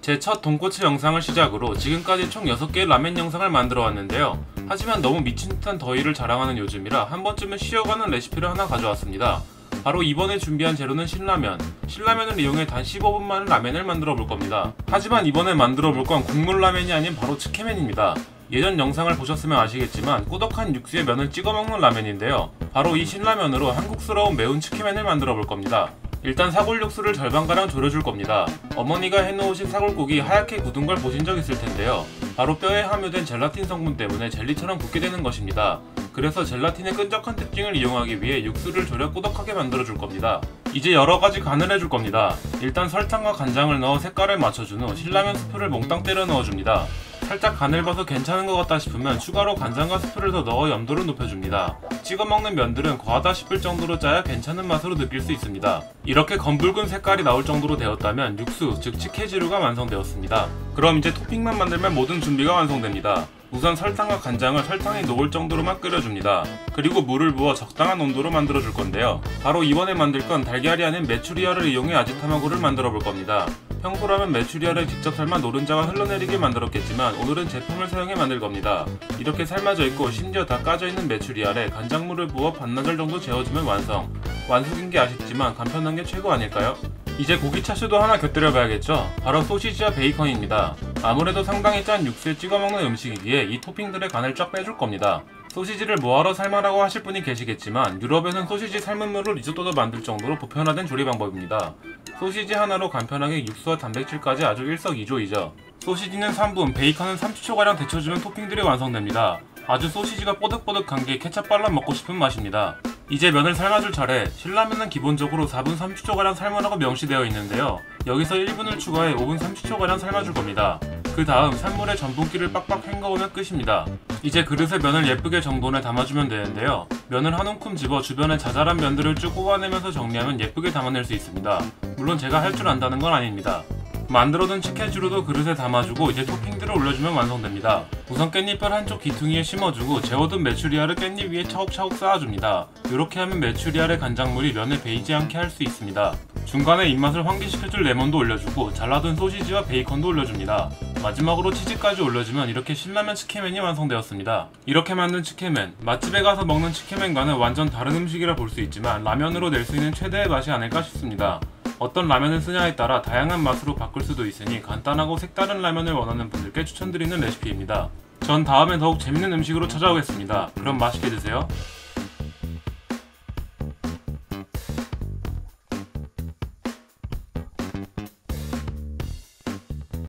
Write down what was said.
제 첫 돈코츠 영상을 시작으로 지금까지 총 6개의 라멘 영상을 만들어 왔는데요. 하지만 너무 미친 듯한 더위를 자랑하는 요즘이라 한 번쯤은 쉬어가는 레시피를 하나 가져왔습니다. 바로 이번에 준비한 재료는 신라면. 신라면을 이용해 단 15분 만에 라멘을 만들어 볼 겁니다. 하지만 이번에 만들어 볼 건 국물 라멘이 아닌 바로 츠케멘입니다. 예전 영상을 보셨으면 아시겠지만 꾸덕한 육수에 면을 찍어 먹는 라멘인데요. 바로 이 신라면으로 한국스러운 매운 츠케멘을 만들어 볼 겁니다. 일단 사골 육수를 절반가량 졸여줄 겁니다. 어머니가 해놓으신 사골국이 하얗게 굳은 걸 보신 적 있을 텐데요. 바로 뼈에 함유된 젤라틴 성분 때문에 젤리처럼 굳게 되는 것입니다. 그래서 젤라틴의 끈적한 특징을 이용하기 위해 육수를 졸여 꾸덕하게 만들어줄 겁니다. 이제 여러가지 간을 해줄 겁니다. 일단 설탕과 간장을 넣어 색깔을 맞춰준 후 신라면 스프를 몽땅 때려 넣어줍니다. 살짝 간을 봐서 괜찮은 것 같다 싶으면 추가로 간장과 스프를 더 넣어 염도를 높여줍니다. 찍어 먹는 면들은 과하다 싶을 정도로 짜야 괜찮은 맛으로 느낄 수 있습니다. 이렇게 검붉은 색깔이 나올 정도로 되었다면 육수, 즉 치케지루가 완성되었습니다. 그럼 이제 토핑만 만들면 모든 준비가 완성됩니다. 우선 설탕과 간장을 설탕이 녹을 정도로만 끓여줍니다. 그리고 물을 부어 적당한 온도로 만들어줄 건데요. 바로 이번에 만들 건 달걀이 아닌 메추리알을 이용해 아지타마고를 만들어 볼 겁니다. 평소라면 메추리알을 직접 삶아 노른자가 흘러내리게 만들었겠지만 오늘은 제품을 사용해 만들 겁니다. 이렇게 삶아져 있고 심지어 다 까져 있는 메추리알에 간장물을 부어 반나절 정도 재워주면 완성. 완숙인 게 아쉽지만 간편한 게 최고 아닐까요? 이제 고기 차슈도 하나 곁들여 봐야겠죠? 바로 소시지와 베이컨입니다. 아무래도 상당히 짠 육수에 찍어 먹는 음식이기에 이 토핑들의 간을 쫙 빼줄 겁니다. 소시지를 뭐하러 삶아라고 하실 분이 계시겠지만 유럽에는 소시지 삶은 물로 리조또도 만들 정도로 보편화된 조리 방법입니다. 소시지 하나로 간편하게 육수와 단백질까지 아주 일석이조이죠. 소시지는 3분, 베이컨은 30초가량 데쳐주면 토핑들이 완성됩니다. 아주 소시지가 뽀득뽀득한 게 케찹 발라 먹고 싶은 맛입니다. 이제 면을 삶아줄 차례. 신라면은 기본적으로 4분 30초가량 삶으라고 명시되어 있는데요. 여기서 1분을 추가해 5분 30초가량 삶아줄 겁니다. 그 다음 산물에 전분기를 빡빡 헹궈오면 끝입니다. 이제 그릇에 면을 예쁘게 정돈해 담아주면 되는데요. 면을 한 움큼 집어 주변에 자잘한 면들을 쭉 뽑아내면서 정리하면 예쁘게 담아낼 수 있습니다. 물론 제가 할 줄 안다는 건 아닙니다. 만들어둔 치케주루도 그릇에 담아주고 이제 토핑들을 올려주면 완성됩니다. 우선 깻잎을 한쪽 귀퉁이에 심어주고 재워둔 메추리알을 깻잎 위에 차곡차곡 쌓아줍니다. 이렇게 하면 메추리알의 간장물이 면에 배이지 않게 할 수 있습니다. 중간에 입맛을 환기시켜줄 레몬도 올려주고 잘라둔 소시지와 베이컨도 올려줍니다. 마지막으로 치즈까지 올려주면 이렇게 신라면 츠케멘이 완성되었습니다. 이렇게 만든 츠케멘, 맛집에 가서 먹는 츠케멘과는 완전 다른 음식이라 볼 수 있지만 라면으로 낼 수 있는 최대의 맛이 아닐까 싶습니다. 어떤 라면을 쓰냐에 따라 다양한 맛으로 바꿀 수도 있으니 간단하고 색다른 라면을 원하는 분들께 추천드리는 레시피입니다. 전 다음에 더욱 재밌는 음식으로 찾아오겠습니다. 그럼 맛있게 드세요.